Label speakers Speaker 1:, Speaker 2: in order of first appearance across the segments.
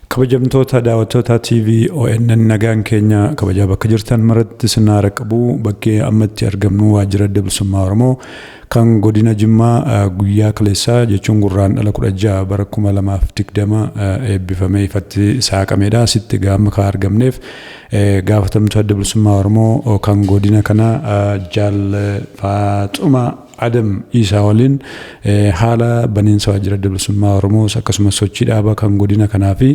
Speaker 1: kabajamtoota daawwattoota TV ONN nagaan keenya kabaja bakka jirtan maratti sinaara qabu bakkee ammatti argamnu waajjira bilisummaa Oromoo kan godina Jimmaa guyyaa kaleessaa jechuun gurraan dhala 16 bara 2020 eebbifamee ifatti saaqameedha sitti gaama ka argamneef gaafatamtoota bilisummaa Oromoo kan godina kana jaal Faaxuma Adam Isa waliin haala baniinsa waajjira bilisummaa Oromoo akkasumas sochii dhaabaa kan godina kanaa fi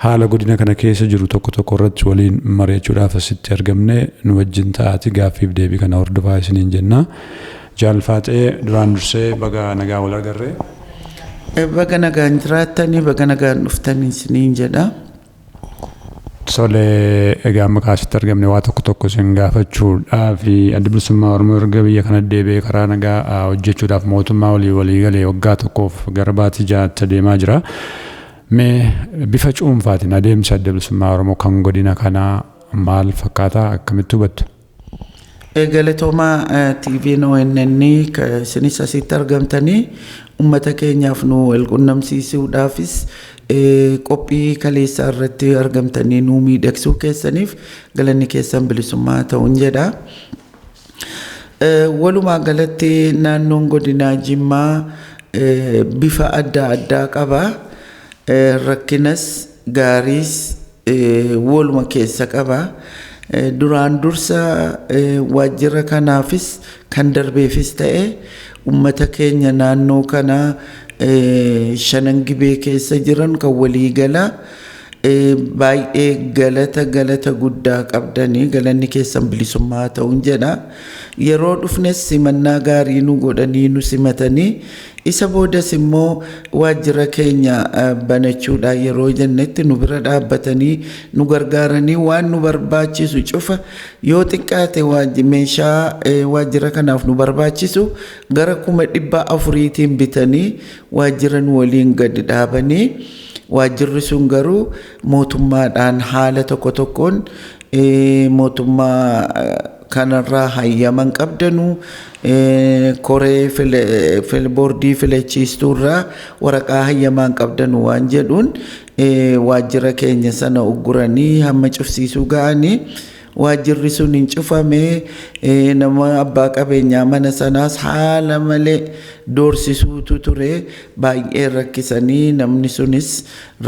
Speaker 1: haala godina kana keessa jiru tokko irratti waliin mari'achuudhaaf asitti argamne nu wajjin ta'ati gaaffiif deebii kana hordofaa isiniin jenna. Jaal Faaxee duraan dursee baga nagaa wal agarree.
Speaker 2: Baga nagaan jiraatanii baga nagaan dhuftanii isiniin jedha.
Speaker 1: Solee egaa maqaa asitti argamne waa tokko isin gaafachuudhaaf adda bilisummaa Oromoo erga biyya kana deebi'ee karaa nagaa hojjechuudhaaf mootummaa walii galee waggaa tokkoof gara baatii jaatti deemaa jira. Mee bifa cuunfaatiin adeemsa adda bilisummaa Oromoo kan godina kanaa maal fakkaata akkamitti hubattu?
Speaker 2: Galatoomaa TV'n ONN isinis asitti argamtanii uummata keenyaaf nu walqunnamsiisuudhaafis qophii kaleessaa irratti argamtanii nu miidhagsuu keessaniif galanni keessan bilisummaa ta'uun jedha. Walumaa galatti naannoon godinaa Jimmaa bifa adda addaa qaba. Rakkinas gaariis waluma keessa qaba. Duraan dursa waajjira kanaafis kan darbeefis ta'e uummata keenya naannoo kana shanan gibee keessa jiran kan walii gala baay'ee galata guddaa qabdanii galanni keessan bilisummaa ta'uun jedha. Yeroo dhufnes simannaa gaarii nu godhanii nu simatanii isa boodas immoo waajjira keenya banachuudhaan yeroo jennetti nu bira dhaabbatanii nu gargaaranii waan nu barbaachisu cufa yoo xiqqaate meeshaa waajjira kanaaf nu barbaachisu gara 400,000tiin bitanii waajjira nu waliin gadi dhaabanii waajjirri sun garuu mootummaadhaan haala tokkoon mootummaa kanarraa hayyaman qabdanu koree boordii filachiistuurraa waraqaa hayyamaan qabdanu waan jedhuun waajjira keenya sana ugguranii hamma cufsiisuu ga'anii waajjirri sun hin cufame. Nama abbaa qabeenyaa mana sanaas haala malee doorsisuutu ture baay'ee rakkisanii namni sunis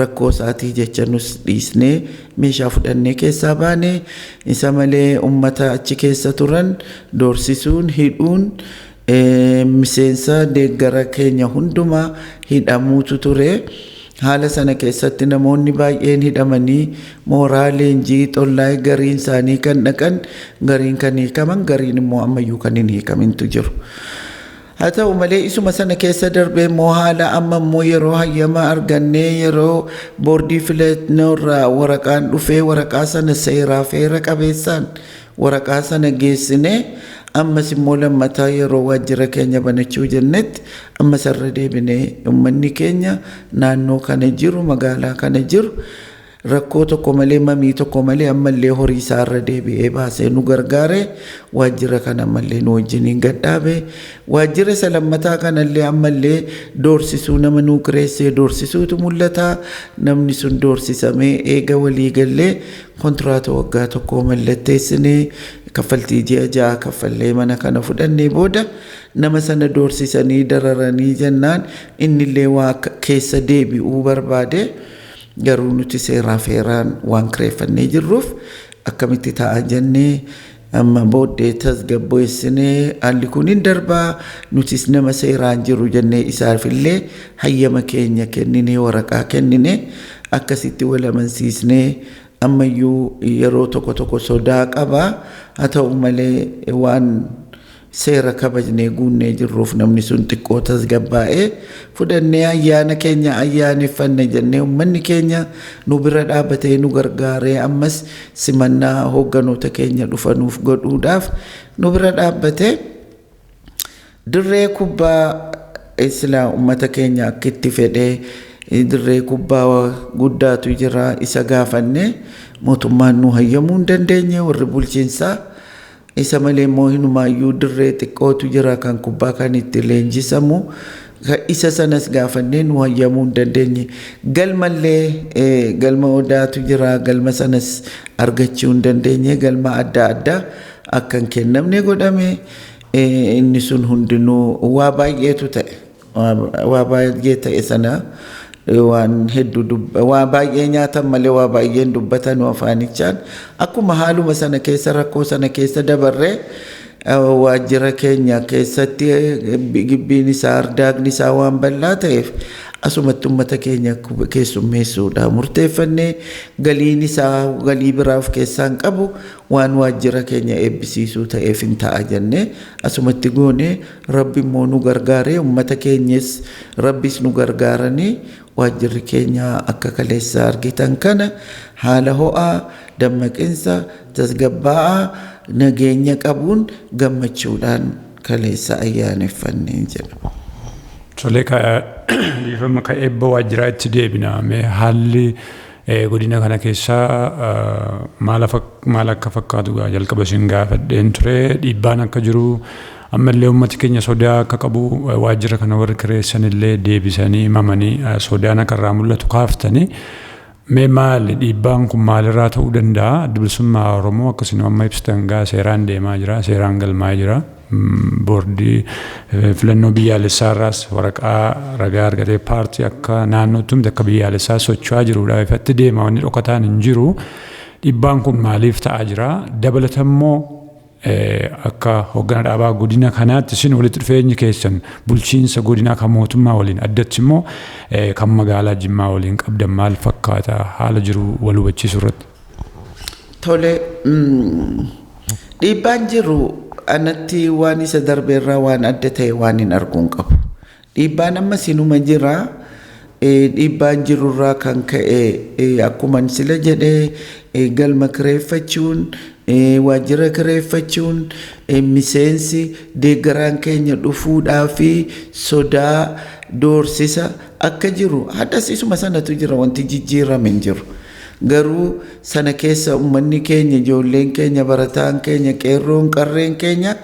Speaker 2: rakkoo isaatii jecha nus dhiisnee meeshaa fudhannee keessaa baane. Isa malee uummata achi keessa turan doorsisuun hidhuun miseensa deeggara keenya hundumaa hidhamuutu ture. Haala sana keessatti namoonni baay'een hidhamanii mooraa leenjii xollaa'ee gariin isaanii kan dhaqan gariin kan hiikaman gariin immoo ammayyuu kan hin hiikamintu jiru. Haa ta'u malee isuma sana keessa darbee immoo haala amma immoo yeroo hayyama argannee yeroo boordii filannoorraa waraqaan dhufee waraqaa sana seera qabeessaan waraqaa sana geessinee ammas immoo lammataa yeroo waajjira keenya banachuu jennetti ammas irra deebinee uummanni keenya naannoo kana jiru magaalaa kana jiru rakkoo tokko malee mamii tokko malee ammallee horii isaa irra deebi'ee baasee nu gargaare waajjira kana ammallee nu wajjiniin gadhaabe. Waajjira isa lammataa kanallee ammallee doorsisuu nama nu kireessee doorsisuutu mul'ata. Namni sun doorsisamee eega walii gallee kontiraata waggaa tokko mallatteessinee kaffaltii ji'a 6 kaffallee mana kana fudhannee booda nama sana doorsisanii dararanii jennaan innillee waa keessa deebi'uu barbaade. Garuu nuti seeraan waan kireeffannee jirruuf akkamitti ta'a jennee amma booddee tasgabbeessinee haalli kun hin darbaa nutis nama seeraan jiru jennee isaafillee hayyama keenya kenninee waraqaa kenninee akkasitti wal amansiisnee ammayyuu yeroo tokko sodaa qabaa. Haa ta'u malee waan seera kabajnee guunnee jirruuf namni sun xiqqoo tasgabbaa'ee fudhannee ayyaana keenya ayyaaneffanne jennee uummanni keenya nu bira dhaabbatee nu gargaaree ammas simannaa hoogganoota keenya dhufanuuf godhuudhaaf nu bira dhaabbatee dirree kubbaa islaa uummata keenya akka itti fedhee dirree kubbaa guddaatu jira isa gaafanne mootummaan nu hayyamuu hin dandeenye warri bulchiinsaa. Isa malee immoo hinumaayyuu dirree xiqqootu jira kan kubbaa kan itti leenjisamu isa sanas gaafannee nu hayyamuu hin dandeenye. Galmallee galma odaatu jira galma sanas argachuu hin dandeenye galma adda addaa akka hin kennamne godhame. Inni sun hundinuu waa baay'eetu ta'e waa baay'ee ta'e sana waan hedduu waa baay'ee nyaatan malee waa baay'een dubbatan afaanichaan akkuma haaluma sana keessa rakkoo sana keessa dabarree waajjira keenya keessatti gibbiin isaa ardaagni isaa waan bal'aa ta'eef asumatti uummata keenya keessummeessuudha murteeffannee galiin isaa galii biraa of keessaa hin qabu waan waajjira keenya eebbisiisuu ta'eef hin ta'a jennee asumatti goone rabbi immoo nu gargaaree uummata keenyas rabbis nu gargaaranii waajjirri keenya akka kaleessa argitan kana haala ho'aa dammaqinsa tasgabbaa'aa nageenya qabuun gammachuudhaan kaleessa ayyaaneffannee jedha.
Speaker 1: Tolee dhiifama ka eebba waajjiraa itti deebina mee haalli godina kana keessaa maal akka fakkaatu jalqaba isin gaafadheen ture dhiibbaan akka jiru ammallee uummati keenya sodaa akka qabu waajjira kana warri kireessan illee deebisanii mamanii sodaan akka irraa mul'atu kaaftanii mee maali dhiibbaan kun maalirraa ta'uu danda'a adda bilisummaa Oromoo akkasuma amma ibsitan seeraan deemaa jira seeraan galmaa jira. Boordii filannoo biyyaalessaarraas waraqaa ragaa argatee paartii akka naannootti akka biyyaalessaa socho'aa jirudha ifatti deema wanni dhokataan hin jiru dhiibbaan kun maaliif ta'aa jira dabalatammoo akka hoggana dhaabaa godina kanaatti isin walitti dhufeenyi keessan bulchiinsa godinaa kan mootummaa waliin addatti immoo kan magaalaa Jimmaa waliin qabdan maal fakkaata haala jiru wal hubachiisuu irratti.
Speaker 2: Tole dhiibbaan jiru anatti waan isa darbeerraa waan adda ta'e waan hin arguun qabu. Dhiibbaan amma sinuma jira. Dhiibbaan jirurraa kan ka'e akkuma sila jedhee galma kireeffachuun waajjira kireeffachuun miseensi deeggaraan keenya dhufuudhaa fi sodaa doorsisa akka jiru haddasiisuma sanatu jira wanti jijjiirame hin jiru. Garuu sana keessa uummanni keenya ijoolleen keenya barataan keenya qeerroon qarreen keenya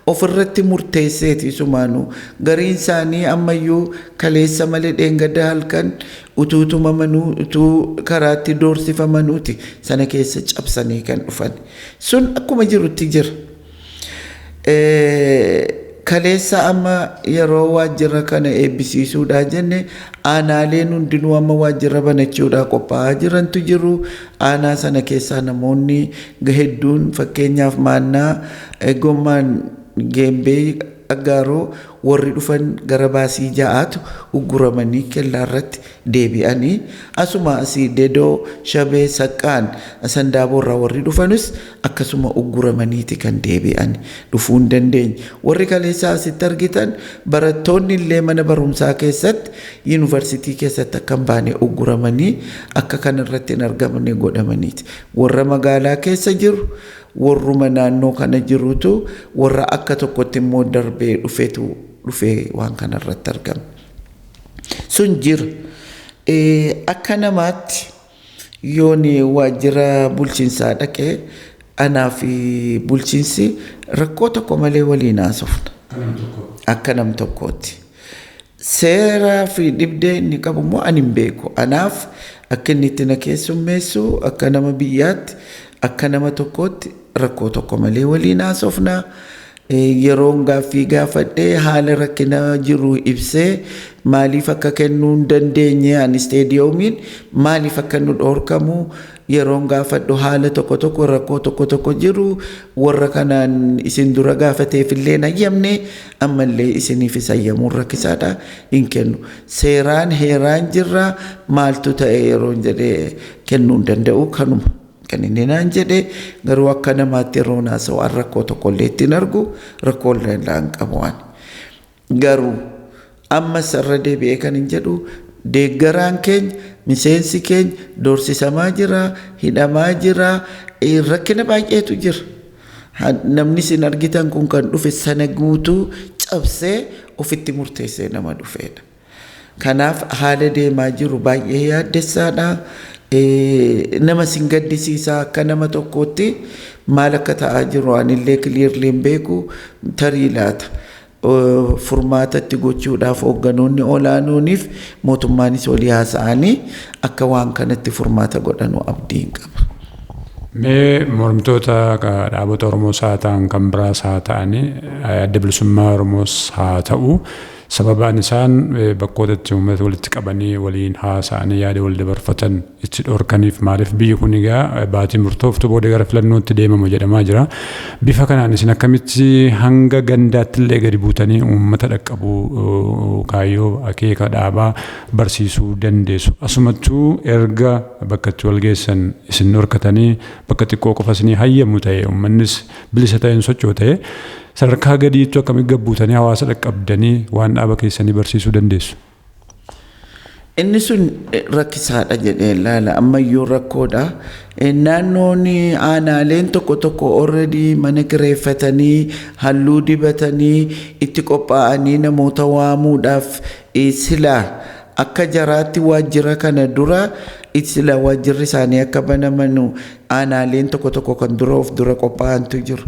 Speaker 2: ofirratti murteesseeti sumaanuu gariin isaanii ammayyuu kaleessa malee dheengadda halkan utuutumamanuu utuu karaatti doorsifamanuuti sana keessa cabsanii kan dhufan sun akkuma jirutti jira. Kaleessa amma yeroo waajjira kana eebbisiisuudhaa jenne aanaaleen hundinuu amma waajjira banachuudhaa qophaa'aa jirantu jiru. Aanaa sana keessaa namoonni hedduun fakkeenyaaf maannaa gommaan geembee aggaaroo warri dhufan gara baasii ja'aatu ugguramanii kellaarratti deebi'anii asuma asii dedoo shabee saqqaan sandaaboorraa warri dhufanus akkasuma ugguramaniiti kan deebi'an dhufuu hin dandeenye. Warri kaleessaa asitti argitan barattoonni illee mana barumsaa keessatti yuunivarsiitii keessatti akka hin baane ugguramanii akka kanarratti hin argamne godhamaniiti. Warra magaalaa keessa jiru warruma naannoo kana jirutu warra akka tokkotti immoo darbee dhufee waan kanarratti argama. Sun jira. Akka namaatti yoon waajjira bulchiinsaa dhaqee anaa fi bulchiinsi rakkoo tokko malee waliin haasofna. Akka nam tokkootti. Seeraa fi dhibdee inni qabu immoo ani hin beeku. Anaaf akka inni itti na keessummeessu akka nama biyyaatti akka nama tokkootti rakkoo tokko malee waliin haasofna. Yeroon gaaffii gaafadhee haala rakkina jiru ibsee maaliif akka kennuu hin dandeenye ani isteediyoomiin maaliif akka nu dhoorkamu yeroon gaafadhu haala tokko rakkoo tokko jiru warra kanaan isin dura gaafateef illee hayyamne ammallee isiniif hayyamuun rakkisaadha hin kennu. Seeraan heeraan jirra maaltu ta'e yeroon jedhee kennuu hin danda'u kanuma. Kan inni naan jedhe garuu akka namaatti yeroo naasawaan rakkoo tokkollee ittiin argu rakkoolee hin qabu waan. Garuu ammas irra deebi'ee kan hin jedhu deeggaraan keenya miseensi keenya doorsisamaa jira hidhamaa jira rakkina baay'eetu jira. Namni isin argitan kun kan dhufe sana guutuu cabsee ofitti murteessee nama dhufeedha. Kanaaf haala deemaa jiru baay'ee yaaddessaadha. Nama sin gaddisiisaa akka nama tokkootti maal akka ta'aa jiru anillee kiliirli hin beeku tarii laata. Furmaatatti gochuudhaaf hoogganoonni olaanooniif mootummaanis walii haasa'anii akka waan kanatti furmaata godhanu abdii hin qaba.
Speaker 1: Mee mormitoota dhaabota Oromoos haa ta'an kan biraas haa ta'anii adda bilisummaa Oromoos haa ta'u sababaan isaan bakkootatti uummata walitti qabanii waliin haasa'anii yaada wal dabarfatan itti dhorkaniif maaliif biyyi kun egaa baatii murtooftu booda gara filannootti deemama jedhamaa jira. Bifa kanaan isin akkamitti hanga gandaatti illee gadi buutanii uummata dhaqqabuu kaayyoo akeeka dhaabaa barsiisuu dandeessu. Asumattuu erga bakka itti wal geessan isin dhorkatanii bakka xiqqoo qofa isinii hayyamu ta'e uummannis bilisa ta'een socho'u ta'e sadarkaa gadiitti akkamitti gabbuutanii hawaasa dhaqqabdanii waan dhaaba keessanii barsiisuu dandeessu?
Speaker 2: Inni sun rakkisaadha jedhee ilaala. Ammayyuu rakkoodha. Naannoon aanaaleen tokko already mana kireeffatanii halluu dibatanii itti qophaa'anii namoota waamuudhaaf silaa akka jaraatti waajjira kana dura sila waajjirri isaanii akka banamanu aanaaleen tokko kan dura qophaa'antu jiru.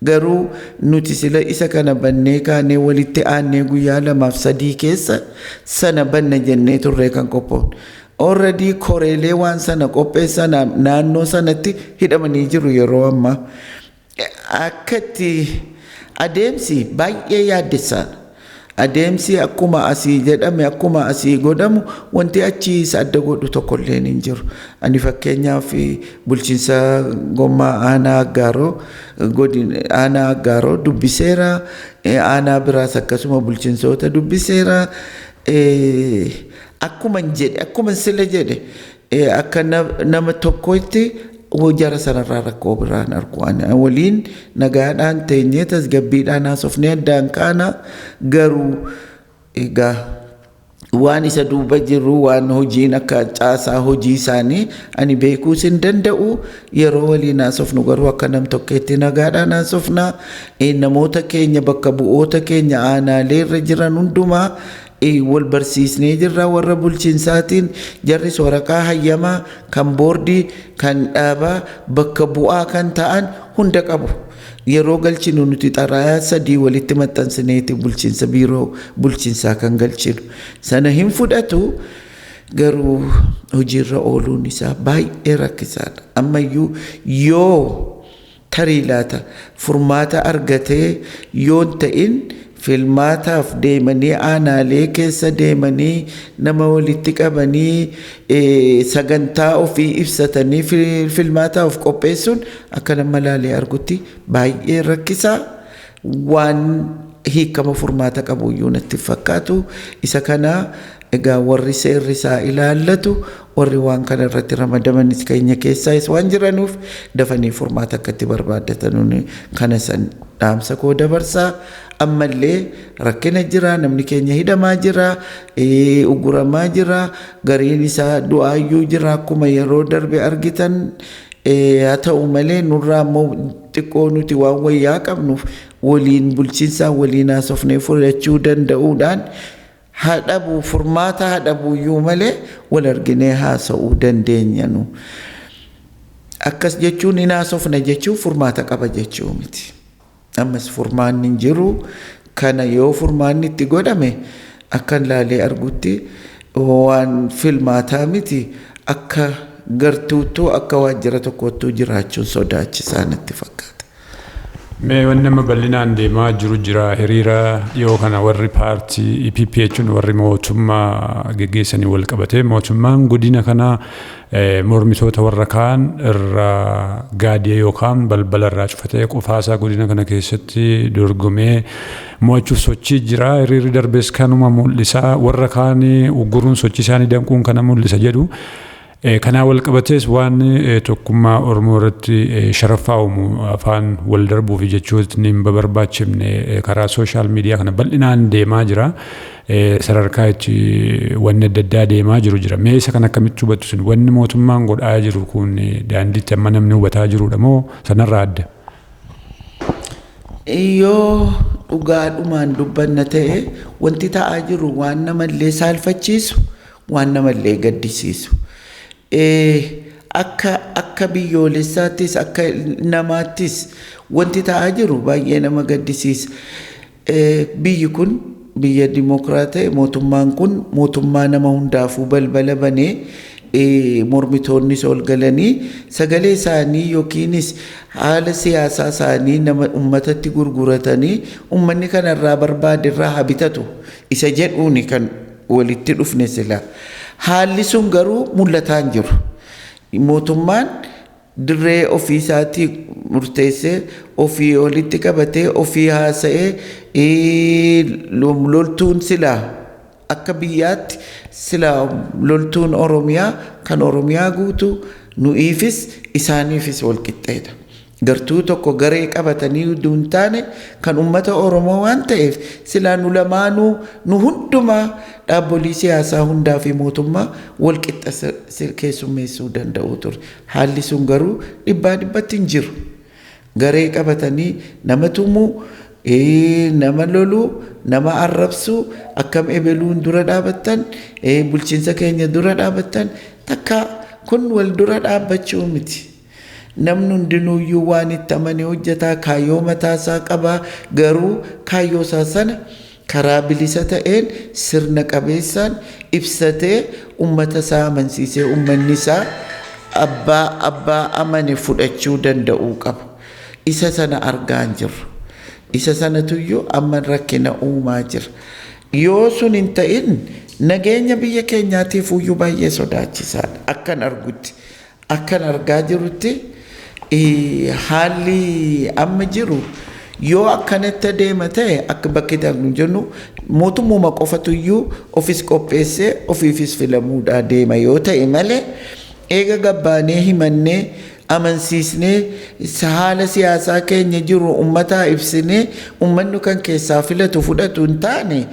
Speaker 2: Garuu nuti sila isa kana bannee kaanee walitti aanee guyyaa 2-3 keessa sana banna jennee turree kan qophoon. Already koreelee waan sana qopheessan naannoo sanatti hidhamanii jiru yeroo ammaa. Akkatti adeemsi baay'ee yaaddessaadha. Adeemsi akkuma asii jedhame akkuma asii godhamu wanti achi adda godhu tokkollee hin jiru. Ani fakkeenyaaf bulchiinsa gommaa aanaa aggaaroo dubbiseera, aanaa biraas akkasuma bulchiinsoota dubbiseera. Akkuma sila jedhe akka nama tokkotti jara sanarraa rakkoo biraan arguu waliin nagaadhaan teenyee tasgabbiidhaan haasofnee addaan kaana. Garuu egaa waan isa duuba jiru waan hojiin akka caasaa hojii isaanii ani beekuus hin danda'u. Yeroo waliin haasofnu garuu akka nam tokkeetti nagaadhaan haasofna. Namoota keenya bakka bu'oota keenya aanaalee irra jiran hundumaa wal barsiisnee jirra. Warra bulchiinsaatiin jarris waraqaa hayyamaa kan boordii kan dhaabaa bakka bu'aa kan ta'an hunda qabu. Yeroo galchinu nuti xarayaa 3 walitti maxxansineeti bulchiinsa biiroo bulchiinsaa kan galchinu. Sana hin fudhatu. Garuu hojiirra ooluun isaa baay'ee rakkisaadha. Ammayyuu yoo tarii laata furmaata argatee yoon ta'in filmaataaf deemanii aanaalee keessa deemanii nama walitti qabanii sagantaa ofii ibsatanii filmaataaf qopheessuun akka nama laalee argutti baay'ee rakkisaa. Waan hiikama furmaata qabuyyuu natti fakkaatu. Isa kana egaa warri seerri isaa ilaallatu warri waan kana irratti ramadamanis keenya keessaas waan jiranuuf dafanii furmaata akkatti barbaaddatan kana san dhaamsa koo dabarsaa. Ammallee rakkina jira, namni keenya hidhamaa jira, uguramaa jira, gariin isaa du'aayyuu jira akkuma yeroo darbe argitan. Haa ta'u malee nurraa immoo xiqqoo nuti waan wayyaa qabnuuf waliin bulchiinsaa waliin haasofnee fudhachuu danda'uudhaan haadhabuu furmaata haadhabuuyyuu malee wal arginee haasa'uu dandeenya nu. Akkas jechuun hin haasofna jechuun furmaata qaba jechuu miti. Ammas furmaanni hin jiru. Kana yoo furmaanni itti godhame akkan laalee argutti waan filmaataa miti. Akka gartuutuu akka waajjira tokkottuu jiraachuun sodaachisaa natti fakkaata.
Speaker 1: Mee wanni nama bal'inaan deemaa jiru jira hiriira yoo kana warri paartii EPP jechuun warri mootummaa geggeessanii wal qabatee mootummaan godina kana mormitoota warra kaan irraa gaadiyee yookaan balbala irraa cufatee qofaasaa godina kana keessatti dorgomee mo'achuuf sochii jira. Hiriirri darbees kanuma mul'isaa warra kaan ugguruun sochii isaanii danquun kana mul'isa jedhu. Kanaa wal qabatees waan tokkummaa Oromoo irratti sharaffaa uumu afaan wal darbuu fi jechoonni hin barbaachifne karaa sooshaal miidiyaa kana bal'inaan deemaa jira. Sadarkaa itti wanni adda addaa deemaa jiru jira. Mee isa kan akkamitti hubattu sun wanni mootummaan godhaa jiru kun daandiitti amma namni hubataa jirudha moo sanarraa adda?
Speaker 2: Yoo dhugaadhumaan dubbanna ta'e wanti ta'aa jiru waan namallee saalfachiisu waan namallee gaddisiisu. Akka biyyoolessaattis akka namaattis wanti ta'aa jiru baay'ee nama gaddisiisa. Biyyi kun biyya dimokiraataa mootummaan kun mootummaa nama hundaafuu balbala banee mormitoonni ol galanii sagalee isaanii yookiinis haala siyaasaa isaanii nama ummatatti gurguratanii ummanni kanarraa barbaade irraa habitatu isa jedhuuni kan walitti dhufne sila. Haalli sun garuu mul'ataan jiru. Mootummaan dirree ofii isaatii murteessee ofii walitti qabatee ofii haasa'ee loltuun silaa akka biyyaatti silaa loltuun Oromiyaa kan Oromiyaa guutu nu'iifis isaaniifis wal qixxeedha. Gartuu tokko garee qabatanii duun taane kan ummata Oromoo waan ta'eef silaa nu lamaanuu nu hundumaa dhaabbolii siyaasaa hundaa fi mootummaa wal qixxa keessummeessuu danda'u ture. Haalli sun garuu dhibbaa dhibbatti hin jiru. Garee qabatanii nama tumuu nama loluu nama arrabsuu akkam ebeluun dura dhaabattan bulchiinsa keenya dura dhaabattan takka kun wal dura dhaabbachuu miti. Namni hundinuuyyuu waan itti amane hojjetaa kaayyoo mataasaa qabaa garuu kaayyoo isaa sana karaa bilisa ta'een sirna qabeessaan ibsatee ummata isaa amansiisee ummanni isaa abbaa amane fudhachuu danda'uu qaba. Isa sana argaa hin jirru. Isa sanatuyyuu amma rakkina uumaa jira. Yoo sun hin ta'in nageenya biyya keenyaatiif uyyuu baay'ee sodaachisaadha. Akkan argaa jirutti haalli amma jiru yoo akkanatti deema ta'e akka bakki nu jennu mootummaa qofatuyyuu ofis qopheessee ofiifis filamuudhaa deema yoo ta'e malee eega gabbaanee himannee amansiisnee haala siyaasaa keenya jiru ummataa ibsinee ummanni kan keessaa filatu fudhatu hin taane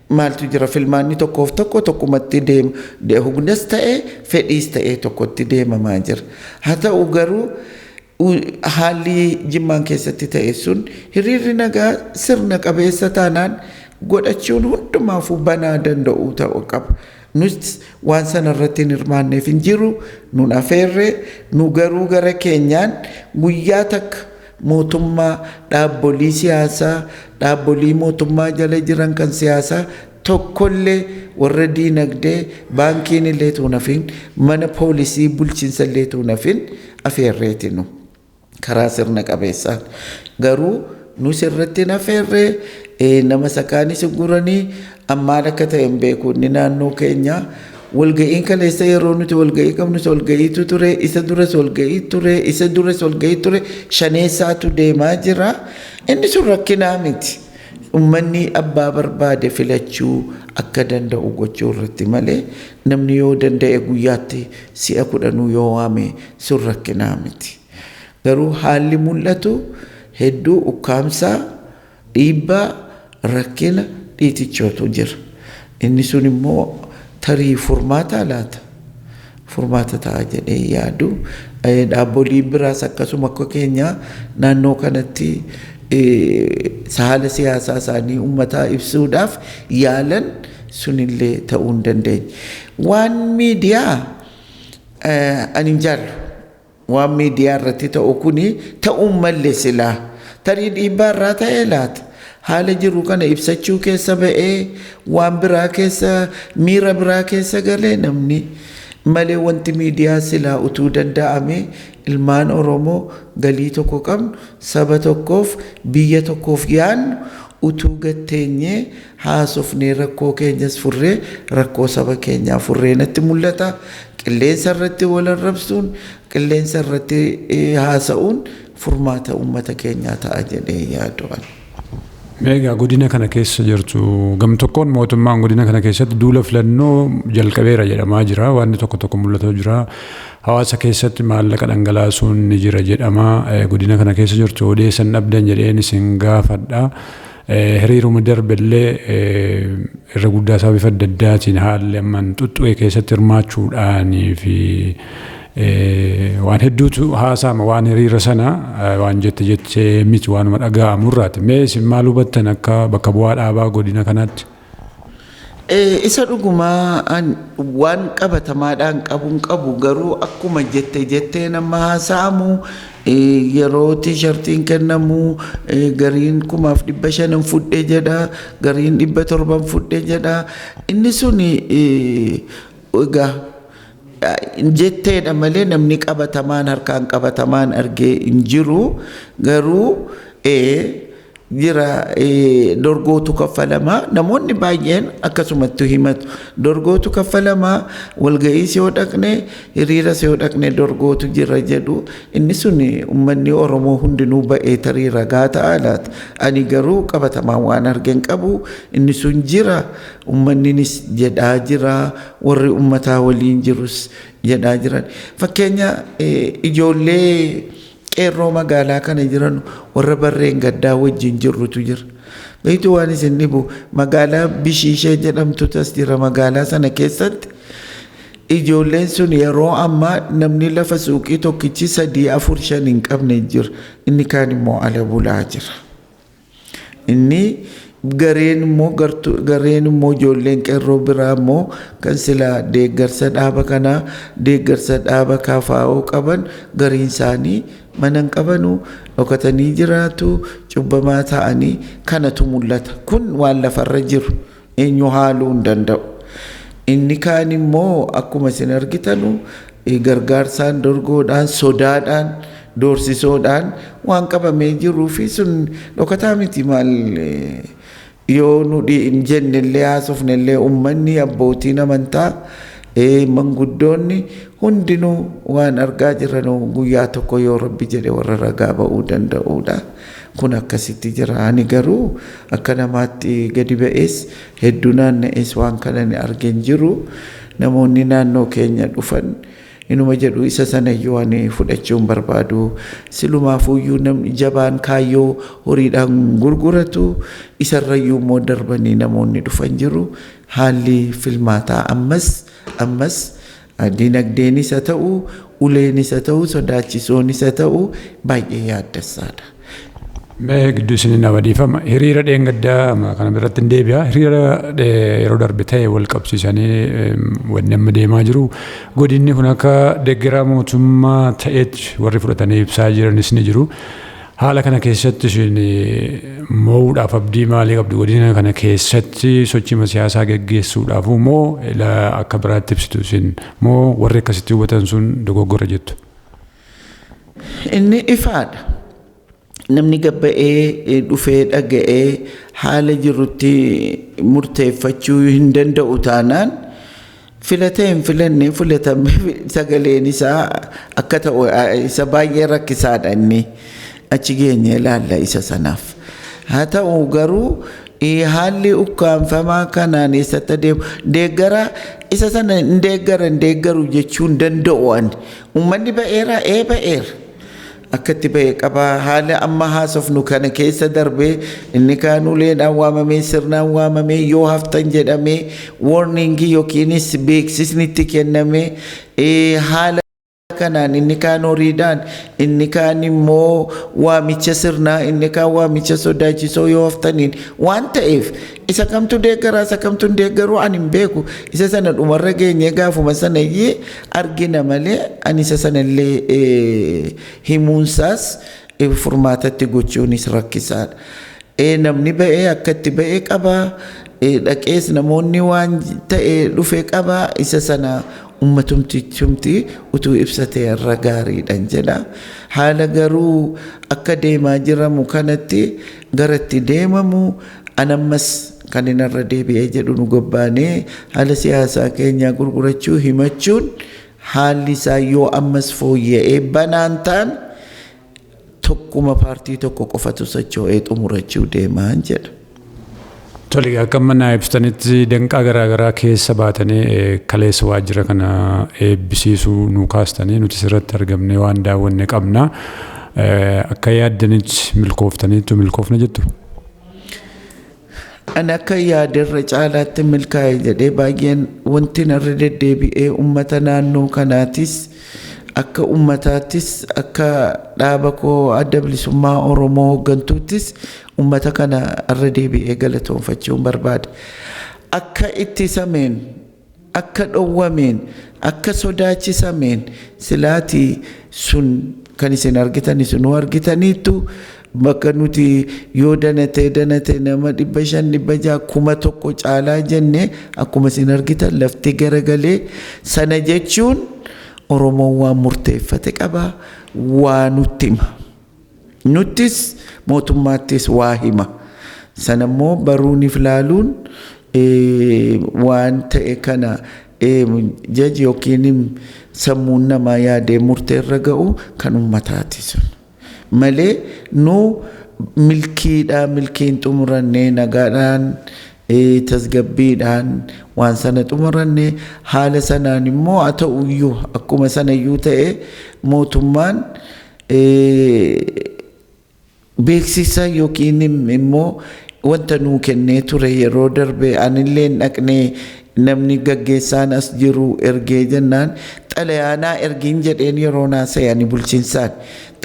Speaker 2: maaltu jira filmaanni tokkoof tokkumatti deema humnas ta'e fedhiis ta'e tokkotti deemamaa jira. Haa ta'u garuu haalli Jimmaan keessatti ta'e sun hiriirri nagaa sirna qabeessa taanaan godhachuun hundumaafuu banaa danda'uu ta'uu qaba. Nus waan sana irratti hin hirmaanneef hin jiru nun afeerree nu garuu gara keenyaan guyyaa takka mootummaa dhaabbolii siyaasaa dhaabbolii mootummaa jala jiran kan siyaasaa tokkollee warra diinagdee baankiin illee tuunafin mana poolisii bulchiinsa illee tuunafin afeerreeti nu karaa sirna qabeessaan garuu nus irratti hin afeerree nama sakaanis guranii ammaan akka ta'e hin beeku inni naannoo keenya walga'iin kaleessa yeroo nuti walga'ii qabnus walga'iitu ture isa duras walga'ii ture shaneessaatu deemaa jira inni sun rakkinaa miti ummanni abbaa barbaade filachuu akka danda'u gochuu irratti malee namni yoo danda'e guyyaatti si'a 10 yoo waame sun rakkinaa miti garuu haalli mul'atu hedduu ukkaamsaa dhiibbaa rakkina dhiitichootu jira inni sun immoo tarii furmaata laata furmaata ta'a jedhee yaadu dhaabbolii biraas akkasuma akka keenya naannoo kanatti haala siyaasaa isaanii ummataa ibsuudhaaf yaalan sunillee ta'uu hin dandeenye. Waan miidiyaa ani hin jaallu waan miidiyaa irratti ta'u kuni ta'uu malee silaa tarii dhiibbaa irraa ta'ee laata. Haala jiru kana ibsachuu keessa ba'ee waan biraa keessa miira biraa keessa galee namni malee wanti miidiyaa silaa utuu danda'ame ilmaan Oromoo galii tokko qabnu saba tokkoof biyya tokkoof yaannu utuu gatteenyee haasofnee rakkoo keenyas furree rakkoo saba keenyaa furree natti mul'ata. Qilleensa irratti wal arrabsuun qilleensa irratti haasa'uun furmaata uummata keenyaa ta'a jedhee yaadu'an.
Speaker 1: Egaa godina kana keessa jirtu gam tokkoon mootummaan godina kana keessatti duula filannoo jalqabeera jedhamaa jira waan tokko mul'atu jira hawaasa keessatti maallaqa dhangalaasuun ni jira jedhama godina kana keessa jirtu odeessan dhabdan jedheen isin gaafadha hiriiruma darbellee irra guddaa isaa bifa adda addaatiin haalli amman xuxxu'ee keessatti hirmaachuudhaanii fi waan hedduutu haasama waan hiriira sana waan jettee miti waanuma dhaga'amurraati mee isin maal hubattan akka bakka bu'aa dhaabaa godina kanaatti?
Speaker 2: Isa dhugumaa waan qabatamaadhaan qabu garuu akkuma jettee nama haasa'amu yeroo tiishartiin kennamu gariin 500 fudhee jedha gariin 700 fudhee jedha inni sun egaa jetteedha malee namni qabatamaan harkaan qabatamaan argee hin jiru garuu jira dorgootu kaffalamaa namoonni baay'een akkasumatti himatu dorgootu kaffalamaa walga'iis yoo dhaqne hiriiras yoo dhaqne dorgootu jira jedhu inni sun ummanni Oromoo hundinuu ba'ee tarii ragaa ta'a laata ani garuu qabatamaan waan argeen qabu inni sun jira ummanninis jedhaa jira warri ummataa waliin jirus jedhaa jiran fakkeenya ijoollee qeerroo magaalaa kana jiran warra barreen gaddaa wajjin jirrutu jira. Beektu waan isin dhibu magaalaa Bishiishee jedhamtu tas jira magaalaa sana keessatti ijoolleen sun yeroo ammaa namni lafa suuqii tokkichi 3-4-5 hin qabne jira inni kaan immoo ala bulaa jira. Inni gareen immoo ijoolleen qeerroo biraa immoo kan sila deeggarsa dhaaba kanaa deeggarsa dhaaba KFO qaban gariin isaanii mana hin qabanu dhokatanii jiraatu cubbamaa ta'anii kanatu mul'ata kun waan lafarra jiru eenyu haaluu hin danda'u inni kaan immoo akkuma isin argitanu gargaarsaan dorgoodhaan sodaadhaan doorsisoodhaan waan qabamee jiruu fi sun dhokataa miti maal yoo nudhi hin jennellee haasofnellee ummanni abbootiin amantaa manguddoonni hundinuu waan argaa jiran guyyaa tokko yoo Rabbi jedhe warra ragaa ba'uu danda'uudha kun akkasitti jira ani garuu akka namaatti gadi ba'ees hedduu naanna'ees waan kana ni argeen jiru namoonni naannoo keenya dhufan inuma jedhu isa sana iyyuu ani fudhachuun barbaadu silumaafuyyuu namni jabaan kaayyoo horiidhaan gurguratu isarrayyuu immoo darbanii namoonni dhufan jiru haalli filmaataa ammas dinagdeenis haa ta'u uleenis haa ta'u sodaachisoonis haa ta'u baay'ee yaaddessaadha.
Speaker 1: Mee gidduu isin nabadiifama hiriira dheengaddaa kana biratti hin deebi'a hiriira yeroo darbe ta'e wal qabsiisanii wanni amma deemaa jiru godinni kun akka deeggaraa mootummaa ta'etti warri fudhatanii ibsaa jiranis ni jiru haala kana keessatti isin mo'uudhaaf abdii maalii qabdu godina kana keessatti sochii siyaasaa geggeessuudhaaf moo akka biraatti ibsitu isin moo warri akkasitti hubatan sun dogoggora jettu?
Speaker 2: Inni ifaadha. Namni gabba'ee dhufee dhaga'ee haala jirutti murteeffachuu hin danda'u taanaan filatee hin filanne filatamee sagaleen isaa akka ta'u isa baay'ee rakkisaadha inni achi geenye ilaalla isa sanaaf haa ta'u garuu haalli ukkaanfamaa kanaan eessatti adeemu deeggara isa sana hin deeggaru jechuun danda'u ani ummanni ba'eera ba'eera. Akkatti ba'ee qabaa haala amma haasofnu kana keessa darbee inni kaan uleedhaan waamamee sirnaan waamamee yoo haftan jedhamee warningii yookiinis beeksisni itti kennamee haala kanaan inni kaan horiidhaan inni kaan immoo waamicha sirnaa inni kaan waamicha sodaachisoo yoo haftaniin waan ta'eef isa kamtu deeggaraa isa kamtu deeggaruu ani hin beeku isa sana dhumarra geenye gaafuma sana iyyee argina malee ani isa sana illee himuunsaas furmaatatti gochuunis rakkisaadha. Namni ba'ee akkatti ba'ee qabaa dhaqees namoonni waan ta'e dhufee qabaa isa sana ummatumtichumti utuu ibsatee irra gaariidhaan jedha haala garuu akka deemaa jiramu kanatti garatti deemamu anammas kan inarra deebi'ee jedhu nu gobbaanee haala siyaasaa keenyaa gurgurachuu himachuun haalli isaa yoo ammas fooyya'ee banaan ta'an tokkuma paartii tokko qofatu socho'ee xumurachuu deemaan jedha.
Speaker 1: Tole akka manaa ibsitanitti danqaa garaagaraa keessa baatanii kaleessa waajjira kana eebbisiisuu nu kaastanii nuti sirratti argamne waan daawwanne qabna akka yaaddanitti milkoofna jettu.
Speaker 2: Ani akka yaadarra caalaatti milkaa'e jedhee baay'een wanti narra deddeebi'ee uummata naannoo kanaatis akka uummataattis akka dhaaba koo adda bilisummaa Oromoo hooggantuuttis uummata kana irra deebi'ee galatoonfachuun barbaada. Akka ittisameen, akka dhowwameen, akka sodaachisameen silaatii sun kan isin argitan isinuu argitaniittu bakka nuti yoo danate nama 500,000 caalaa jenne akkuma isin argitan lafti garagalee sana jechuun Oromoon waan murteeffate qaba waa nutti hima nuttis mootummaattis waa hima sanammoo baruuniif laaluun waan ta'e kana jaji yookiin sammuun namaa yaadee murteerra ga'u kan ummataati sun malee nu milkiin xumurannee nagaadhaan tasgabbiidhaan waan sana xumurannee haala sanaan immoo haa ta'uyyuu akkuma sanayyuu ta'e mootummaan beeksisa yookiin immoo wanta nuu kennee ture yeroo darbe anillee dhaqnee namni gaggeessaan as jiru ergee jennaan xalayaanaa ergiin jedheen yeroo naasayani bulchiinsaan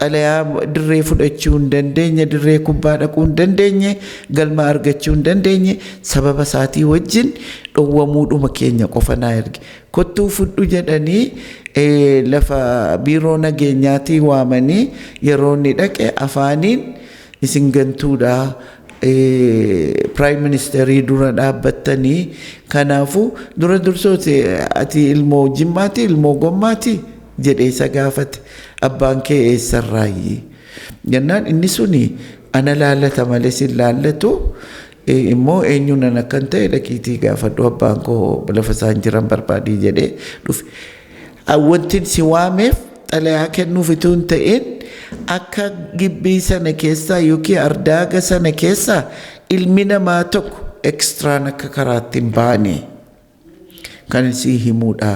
Speaker 2: xalayaa dirree fudhachuu hin dandeenye dirree kubbaa dhaquu hin dandeenye galma argachuu hin dandeenye sababa isaatii wajjin dhowwamuudhuma keenya qofa naa erge kottuu fudhu jedhanii lafa biiroo nageenyaatii waamanii yeroo inni dhaqe afaaniin isin gantuudha Prime Ministerii dura dhaabbattanii kanaafu dura dursooti ati ilmoo jimmaati ilmoo gommaati jedhee isa gaafate abbaan kee eessarraayi jennaan inni suni ana laallata malee sin laallatu immoo eenyuun akkan ta'e dhaqiitii gaafadhu abbaan koo lafa isaan jiran barbaadii jedhee dhufe wantin si waameef xalayaa kennuuf itoo hin ta'in akka gibbii sana keessaa yookiin ardaaga sana keessaa ilmi namaa tokko ekstraan akka karaatti hin baane kan si himuudha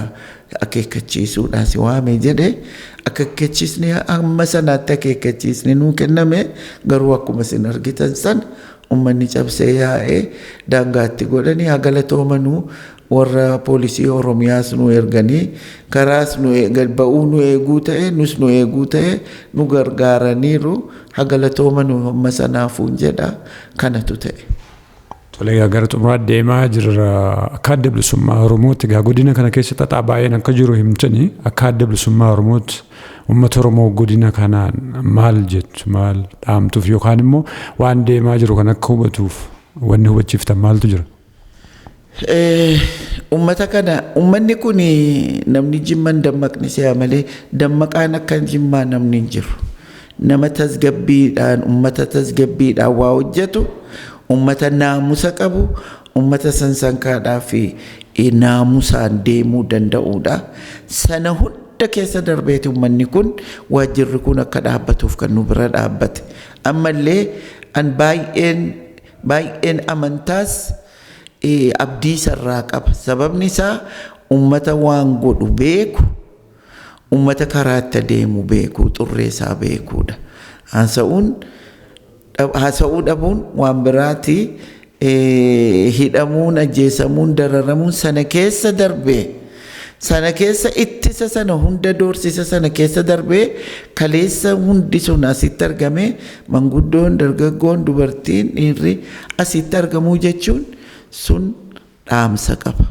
Speaker 2: akeekkachiisuudha si waame jedhe akeekkachiisni amma sanaatti akeekkachiisni nuu kenname garuu akkuma isin argitan sana ummanni cabsee yaa'ee daangaatti godhanii hagalatoomanu warra poolisii Oromiyaas nu erganii karaas nu ba'uu nu eeguu ta'e nus nu eeguu ta'e nu gargaaraniiru hagalatoomanu amma sanaafuun jedha kanatu ta'e.
Speaker 1: Tolee gara xumuraa deemaa jirra akka adda bilisummaa Oromootti godina kana keessatti xaxaa baay'een akka jiru himtanii akka adda bilisummaa Oromootti uummata Oromoo godina kanaan maal jettu maal dhaamtuuf yookaan immoo waan deemaa jiru kan akka hubatuuf wanni hubachiiftan maaltu jira?
Speaker 2: Ummata kana ummanni kun namni jimman dammaqni si'a malee dammaqaan akka jimmaa namni hin jiru nama tasgabbiidhaan ummata tasgabbiidhaan waa hojjetu ummata naamusa qabu ummata sansankaadhaa fi naamusaan deemuu danda'uudha sana hunda keessa darbeeti ummanni kun waajjirri kun akka dhaabbatuuf kan nu bira dhaabbate ammallee an baay'een amantaas abdii sarraa qaba sababni isaa ummata waan godhu beeku ummata karaatti deemu beeku xurree isaa beekuudha haasa'uu dhabuun waan biraati hidhamuun ajjeesamuun dararamuun sana keessa darbee sana keessa ittisa sana hunda doorsisa sana keessa darbee kaleessa hundi sun asitti argame manguddoon dargaggoon dubartiin dhiirri asitti argamuu jechuun sun dhaamsa qaba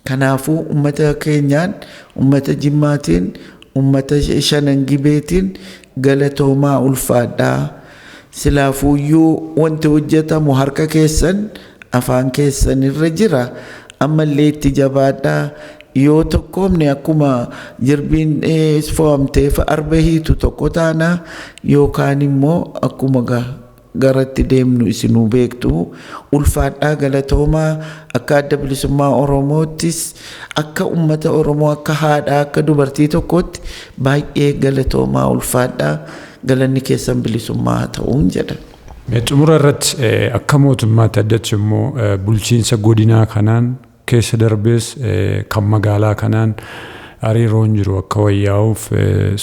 Speaker 2: kanaafuu ummata keenyaan ummata jimmaatiin ummata shanangibeetiin galatoomaa ulfaadhaa silaafuuyyuu wanti hojjetamu harka keessan afaan keessan irra jira ammallee itti jabaadhaa yoo tokkoomne akkuma jirbiin fo'amteef arba hiitu tokko taana yookaan immoo akkuma garatti deemnu isinuu beektu ulfaadhaa galatoomaa akka adda bilisummaa Oromoottis akka ummata Oromoo akka haadhaa akka dubartii tokkotti baay'ee galatoomaa ulfaadhaa galanni keessan bilisummaa ta'uun jedha.
Speaker 1: Xumura irratti akka mootummaatti addatti immoo bulchiinsa godinaa kanaan keessa darbees kan magaalaa kanaan hariiroon jiru akka wayyaa'uuf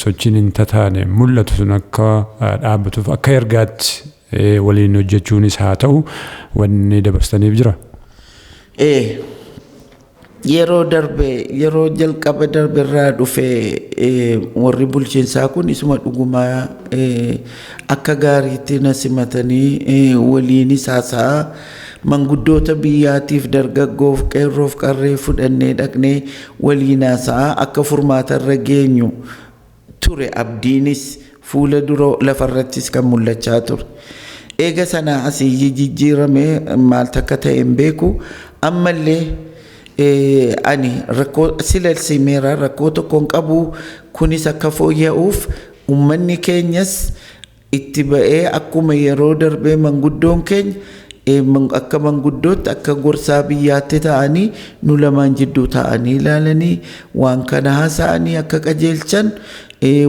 Speaker 1: sochiin hin tataane mul'atu sun akka dhaabbatuuf akka ergaatti waliin hojjechuunis haa ta'u wanni dabarsaniif jira.
Speaker 2: Yeroo jalqaba darbe irraa dhufee warri bulchiinsaa kun isuma dhugumaa akka gaariitti na simatanii waliinis haasa'aa manguddoota biyyaatiif dargaggoof qeerroof qarree fudhannee dhaqnee waliin haasa'aa akka furmaata irra geenyu ture abdiinis fuula dura lafarrattis kan mul'achaa ture. Eega sana asii jijjiirame maal takka ta'e hin beeku. Ammallee ani rakkoo silelsimeera rakkoo tokkoon qabu kunis akka fooyya'uuf ummanni keenyas itti ba'ee akkuma yeroo darbee manguddoon keenya akka manguddootti akka gorsaa biyyaatti ta'anii nu lamaan jidduu ta'anii ilaalanii waan kana haasa'anii akka qajeelchan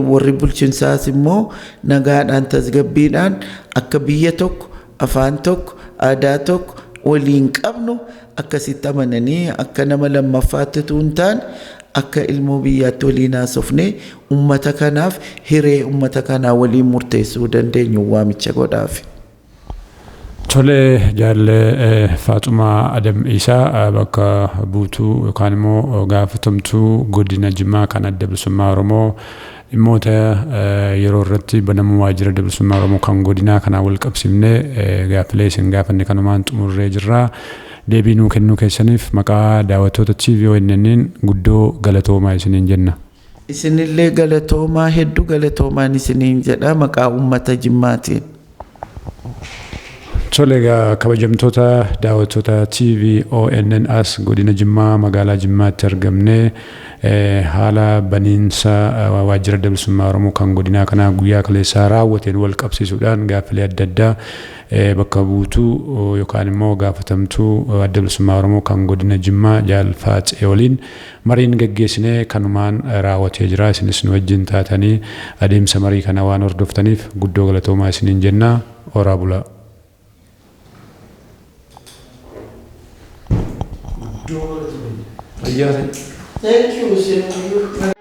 Speaker 2: warri bulchiinsaas immoo nagaadhaan tasgabbiidhaan akka biyya tokko afaan tokko aadaa tokko waliin qabnu akkasitti amananii akka nama lammaffaatti tuuntaan akka ilmoo biyyaatti waliin haasofne ummata kanaaf hiree ummata kanaa waliin murteessuu dandeenyu waamicha godhaaf.
Speaker 1: Tole jaalle Faaxumaa Adam Isaa bakka buutuu yookaan immoo gaafatamtuu godina Jimmaa kan adda bilisummaa Oromoo dhimmoota yeroo irratti banamuu waajjira adda bilisummaa Oromoo kan godinaa kanaa wal qabsiifnee gaaffilee isin gaafanne kanumaan xumurree jirra. Deebii nuu kennuu keessaniif maqaa daawwattoota TV ONN guddoo galatoomaa isiniin jenna.
Speaker 2: Isinillee galatoomaa hedduu galatoomaan isiniin jedha maqaa uummata Jimmaatiin.
Speaker 1: Tole kabajamtoota daawwattoota TV ONN as godina Jimmaa magaalaa Jimmaatti argamne haala baniinsa waajjira adda bilisummaa Oromoo kan godinaa kanaa guyyaa kaleessaa raawwateen wal qabsiisuudhaan gaaffilee adda addaa bakka buutuu yookaan immoo gaafatamtuu adda bilisummaa Oromoo kan godina Jimmaa Jaal Faatsee waliin mariin gaggeessinee kanumaan raawwatee jira. Isinis nu wajjin taatanii adeemsa marii kana waan hordoftaniif guddoo galatoomaa isiniin jenna. Horaa bulaa.
Speaker 2: Thank you, sir.